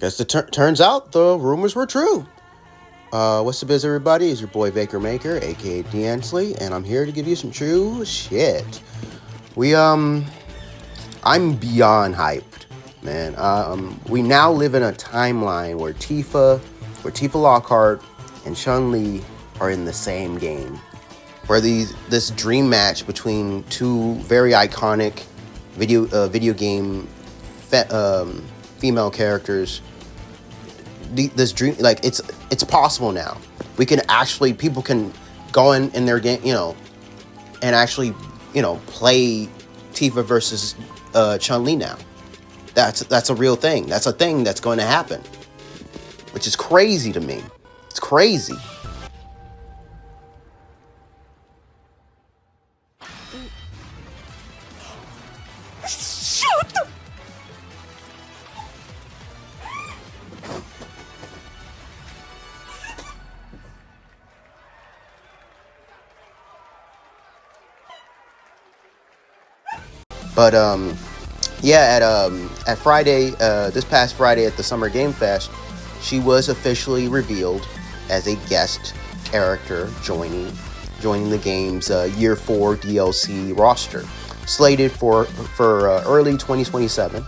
I guess it turns out the rumors were true. What's the biz, everybody? It's your boy Baker Maker, aka D'Ansley, and I'm here to give you some true shit. I'm beyond hyped, man. We now live in a timeline where Tifa Lockhart and Chun-Li are in the same game, where this dream match between two very iconic video game female characters. This dream, like, it's possible now. People can go in their game, and actually, play Tifa versus Chun-Li now. That's a real thing. That's a thing that's going to happen, which is crazy to me. It's crazy. But at Friday, this past Friday at the Summer Game Fest, she was officially revealed as a guest character joining the game's Year 4 DLC roster, slated for early 2027.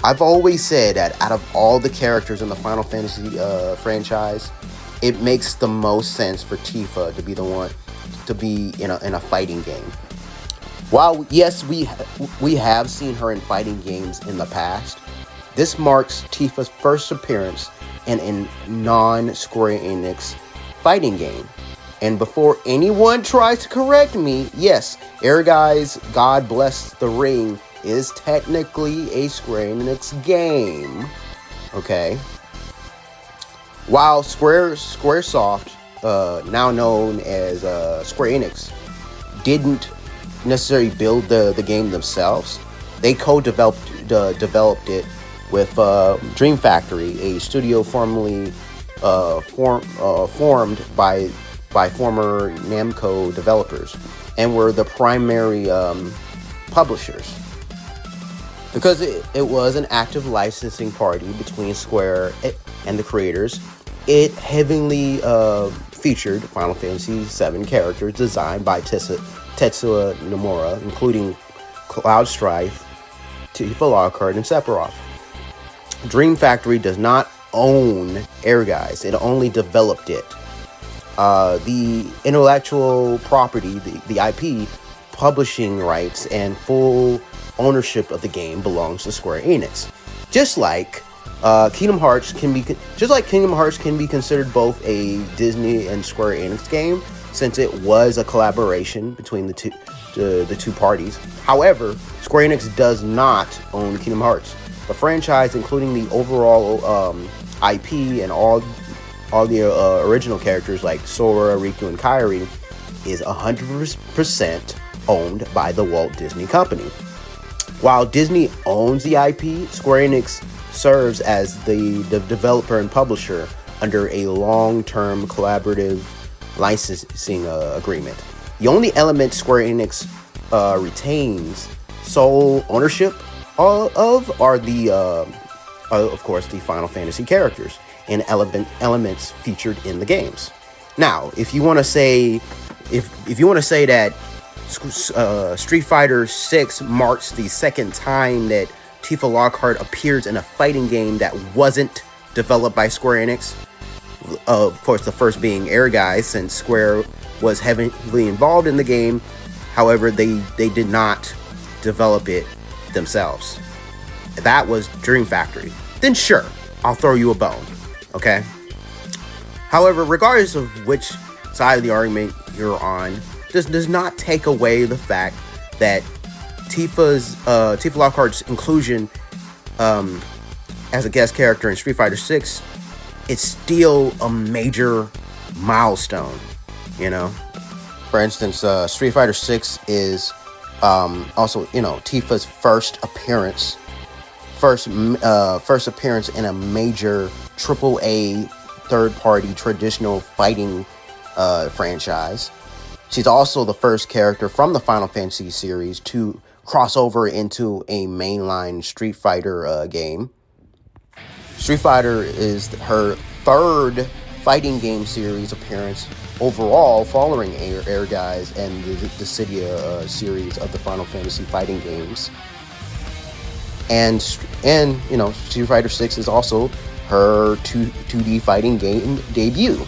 I've always said that out of all the characters in the Final Fantasy franchise, it makes the most sense for Tifa to be the one to be in a fighting game. While, yes, we have seen her in fighting games in the past, this marks Tifa's first appearance in a non-Square Enix fighting game. And before anyone tries to correct me, yes, Ehrgei's God Bless the Ring is technically a Square Enix game. Okay? While Squaresoft, now known as Square Enix, didn't necessarily build the game themselves, they co-developed it with Dream Factory, a studio formerly formed by former Namco developers, and were the primary publishers. Because it was an active licensing party between Square and the creators, it heavily featured Final Fantasy VII characters designed by TETSUYA NOMURA, including Cloud Strife, Tifa Lockhart, and Sephiroth. Dream Factory does not own Ehrgei's, it only developed it. The intellectual property, the IP, publishing rights, and full ownership of the game belongs to Square Enix. Just like Kingdom Hearts can be considered both a Disney and Square Enix game, since it was a collaboration between the two parties. However, Square Enix does not own Kingdom Hearts. The franchise, including the overall IP and all the original characters like Sora, Riku, and Kairi, is 100% owned by the Walt Disney Company. While Disney owns the IP, Square Enix serves as the developer and publisher under a long-term collaborative licensing agreement. The only element Square Enix retains sole ownership of are of course, the Final Fantasy characters and elements featured in the games. Now, if you want to say that Street Fighter 6 marks the second time that Tifa Lockhart appears in a fighting game that wasn't developed by Square Enix, of course, the first being Ehrgei's, since Square was heavily involved in the game. However, they did not develop it themselves. That was Dream Factory. Then sure, I'll throw you a bone, okay? However, regardless of which side of the argument you're on, this does not take away the fact that Tifa Lockhart's inclusion as a guest character in Street Fighter 6, it's still a major milestone, For instance, Street Fighter 6 is also, Tifa's first appearance in a major AAA third-party traditional fighting franchise. She's also the first character from the Final Fantasy series to cross over into a mainline Street Fighter game. Street Fighter is her third fighting game series appearance overall, following Air Guys and the Dissidia series of the Final Fantasy fighting games. And Street Fighter 6 is also her 2D fighting game debut.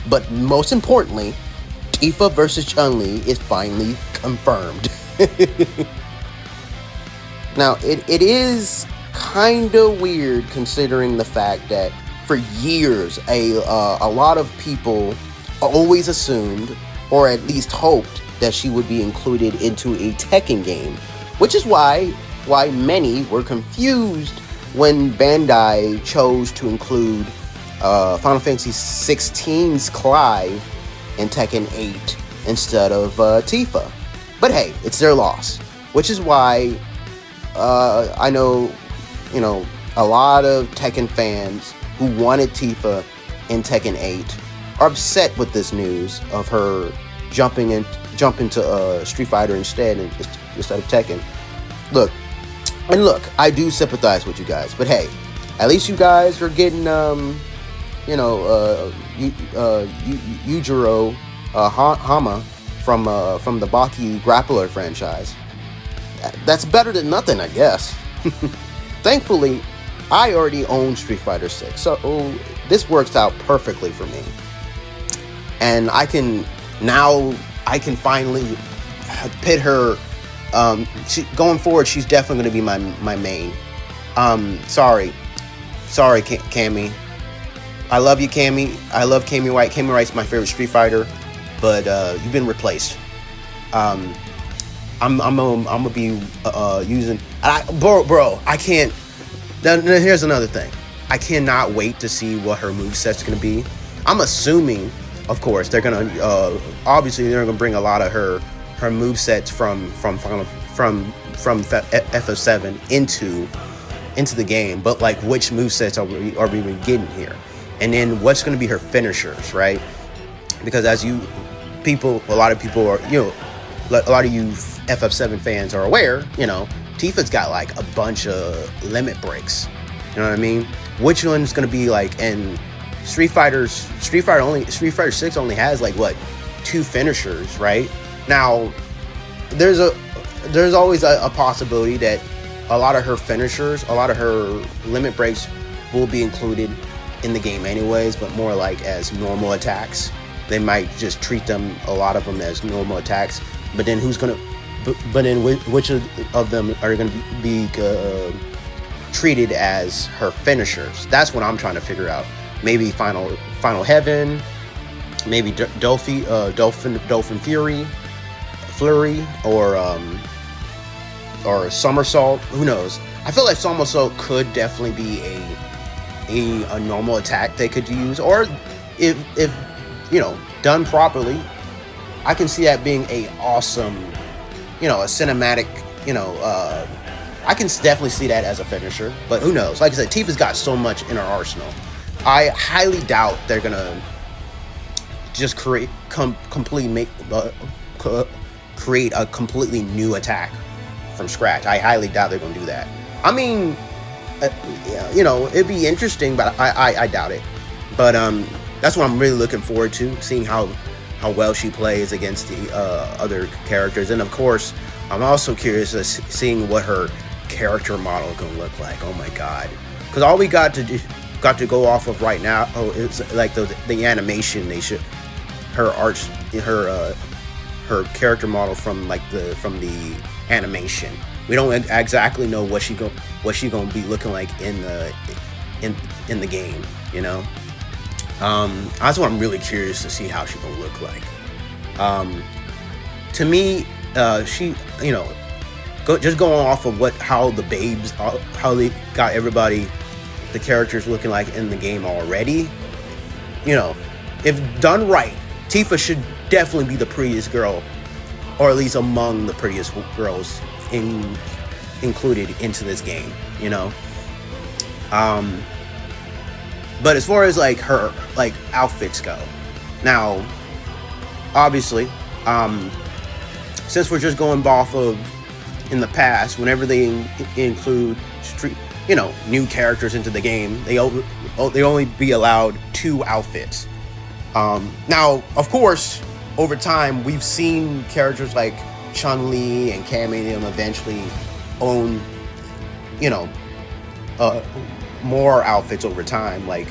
But most importantly, Tifa versus Chun-Li is finally confirmed. Now, it is kind of weird considering the fact that for years, a lot of people always assumed, or at least hoped, that she would be included into a Tekken game, which is why many were confused when Bandai chose to include Final Fantasy XVI's Clive in Tekken 8 instead of Tifa. But hey, it's their loss, which is why I know, a lot of Tekken fans who wanted Tifa in Tekken 8 are upset with this news of her jumping into Street Fighter instead of Tekken. Look, I do sympathize with you guys, but hey, at least you guys are getting Yujiro Hama from the Baki Grappler franchise. That's better than nothing, I guess. Thankfully, I already own Street Fighter 6, so this works out perfectly for me. And I can finally pit her. Going forward, she's definitely going to be my main. Sorry, Cammy. I love you, Cammy. I love Cammy White. Cammy White's my favorite Street Fighter, but you've been replaced. I'm gonna be using. Bro, I can't. Now, here's another thing. I cannot wait to see what her moveset's gonna be. I'm assuming, of course, they're gonna obviously they're gonna bring a lot of her movesets from FF7 into the game. But like, which movesets are we getting here? And then what's gonna be her finishers, right? Because as a lot of people are, a lot of you FF7 fans are aware, Tifa's got like a bunch of limit breaks. You know what I mean? Which one's gonna be like? And Street Fighter 6 only has like 2 finishers, right? Now, there's always a possibility that a lot of her finishers, a lot of her limit breaks will be included in the game anyways, but more like as normal attacks. They might just treat them, a lot of them, as normal attacks. But then which of them are going to be treated as her finishers? That's what I'm trying to figure out. Maybe Final Heaven, maybe Dolphin Flurry, or Somersault. Who knows? I feel like Somersault could definitely be a normal attack they could use, or if done properly, I can see that being a awesome, a cinematic, I can definitely see that as a finisher. But who knows? Like I said, Tifa's got so much in her arsenal. I highly doubt they're gonna just create a completely new attack from scratch. I highly doubt they're gonna do that. I mean, it'd be interesting, but I doubt it. But that's what I'm really looking forward to, seeing how well she plays against the other characters. And of course, I'm also curious to seeing what her character model is gonna look like. Oh my god, because all we got to go off of right now is like the animation. Her character model from the animation. We don't exactly know what she gonna be looking like in the game, That's what I'm really curious to see how she's gonna look like. To me, she, just going off of how the babes, how they got everybody, the characters looking like in the game already. If done right, Tifa should definitely be the prettiest girl, or at least among the prettiest girls included into this game. But as far as her outfits go, now obviously, since we're just going off of in the past, whenever they include new characters into the game, they only be allowed 2 outfits. Now, of course, over time, we've seen characters like Chun-Li and Cammy eventually own, more outfits over time. Like,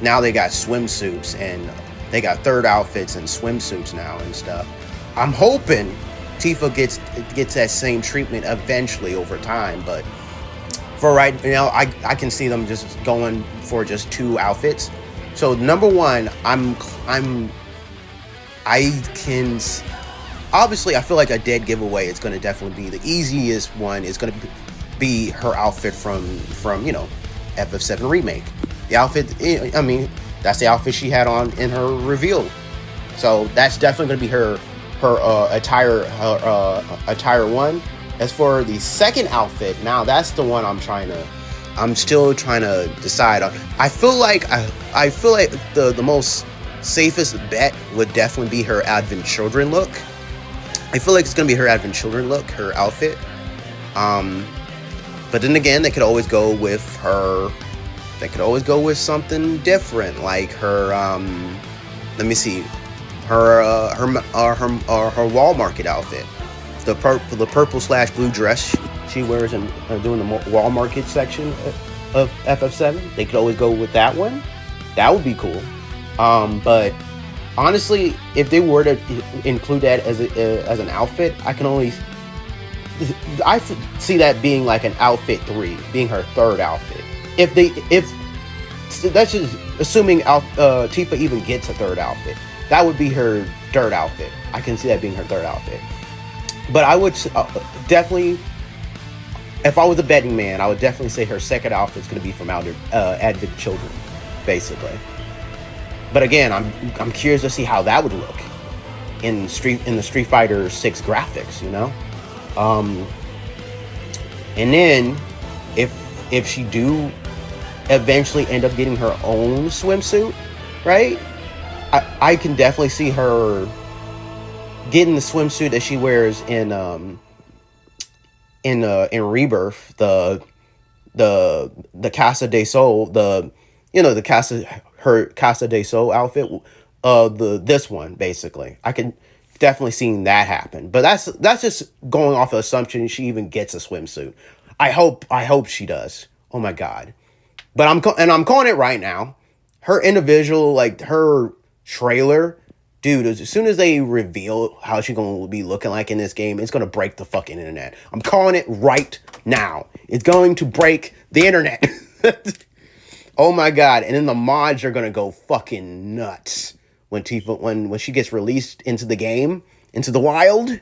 now they got swimsuits, and they got 3rd outfits and swimsuits now and stuff. I'm hoping Tifa gets that same treatment eventually over time, but for right now, I can see them just going for just 2 outfits. So number 1, obviously I feel like a dead giveaway. It's going to definitely be the easiest one. It's going to be her outfit from FF7 Remake. The outfit, I mean, that's the outfit she had on in her reveal. So that's definitely going to be her attire 1. As for the second outfit, now that's the one I'm still trying to decide on. I feel like the most safest bet would definitely be her Advent Children look. I feel like it's gonna be her Advent Children look, her outfit. But then again, they could always go with her. They could always go with something different, like her. Let me see, her Wall Market outfit, the purple/blue dress she wears in doing the Wall Market section of FF7. They could always go with that one. That would be cool. But honestly, if they were to include that as an outfit, I see that being like an outfit 3, being her 3rd outfit. If that's just assuming Tifa even gets a 3rd outfit, that would be her 3rd outfit. I can see that being her 3rd outfit. But I would definitely, if I was a betting man, I would definitely say her 2nd outfit is going to be from Advent Children, basically. But again, I'm curious to see how that would look in the Street Fighter 6 graphics, and then if she do eventually end up getting her own swimsuit, right? I can definitely see her getting the swimsuit that she wears in Rebirth, the Casa de Sol, her Casa de Sol outfit, this one basically. I can definitely see that happen, but that's just going off the assumption she even gets a swimsuit. I hope she does. Oh my god! But I'm calling it right now. Her individual, like her trailer, dude. As soon as they reveal how she's gonna be looking like in this game, it's gonna break the fucking internet. I'm calling it right now. It's going to break the internet. Oh my god! And then the mods are gonna go fucking nuts when Tifa when she gets released into the game, into the wild.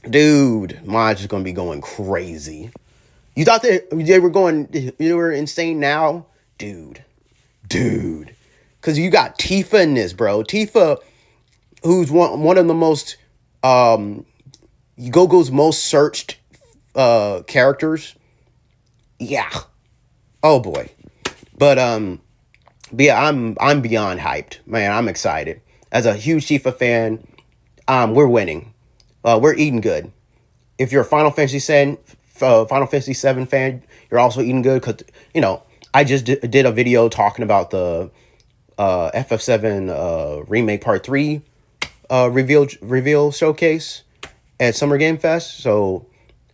Dude, mods is gonna be going crazy. You thought they were insane now? Dude. Because you got Tifa in this, bro. Tifa, who's one of the most, Gogo's most searched characters. Yeah. Oh, boy. But yeah, I'm beyond hyped. Man, I'm excited. As a huge Tifa fan, we're winning. We're eating good. If you're a Final Fantasy VII fan, you're also eating good because, I just did a video talking about the FF7 Remake Part 3 reveal showcase at Summer Game Fest. So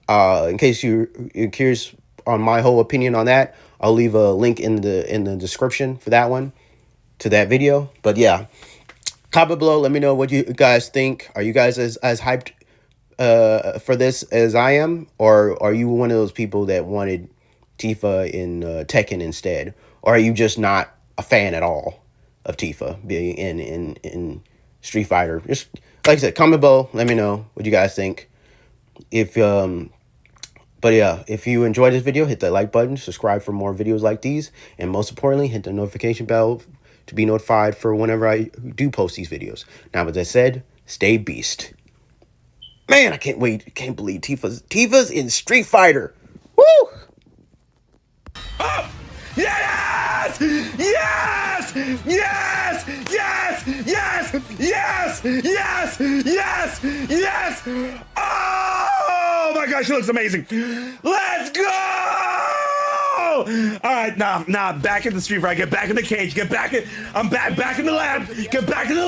in case you're curious on my whole opinion on that, I'll leave a link in the description for that one, to that video. But yeah, comment below, let me know what you guys think. Are you guys as hyped for this as I am, or are you one of those people that wanted Tifa in Tekken instead, or are you just not a fan at all of Tifa being in Street Fighter? Just like I said, comment below, let me know what you guys think. But yeah, if you enjoyed this video, hit that like button, subscribe for more videos like these, and most importantly, hit the notification bell to be notified for whenever I do post these videos. Now, as I said, stay beast. Man, I can't wait. Can't believe Tifa's in Street Fighter. Woo! Oh! Yes! Yes! Yes! Yes! Yes! Yes! Yes! Yes! Yes! Oh my gosh, she looks amazing. Let's go! go. All right, nah, back in the street fight. Get back in the cage. Get back in. I'm back in the lab. Get back in the